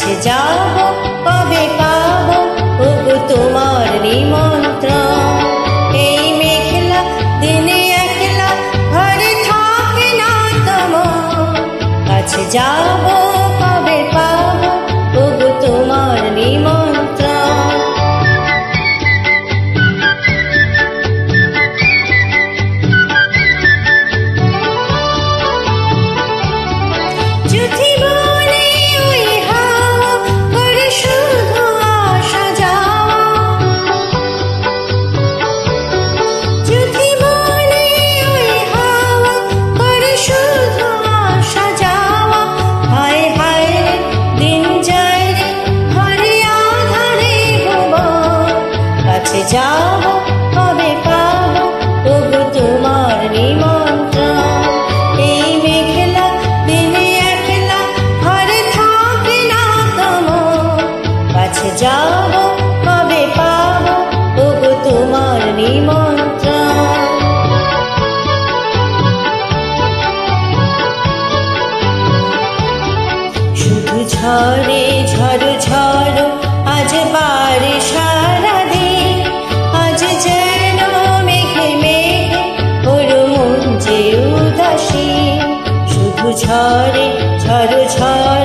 কাছে যাব কবে পাবো ওগো তোমার নিমন্ত্রণ। এই মেঘলা দিনে একলা ঘরে থাকে না তোমার, কাছে যাব কবে পাবো ওগো তোমার নিমন্ত্রণ। যাব কবে পাবো ওগো তোমার নিমন্ত্রণ। এই মেঘলা দিনে একলা ঘরে থাকে না তোমার, কাছে যাব কবে পাবো ওগো তোমার নিমন্ত্রণ। শুধু ঝড়ে ঝড়ো ঝড়ো আজ বারে সারাদিন, আজ যেন মেঘে মেঘে হলো মন যে উদাসীন। শুধু ঝড়ে ঝড়ো ঝড়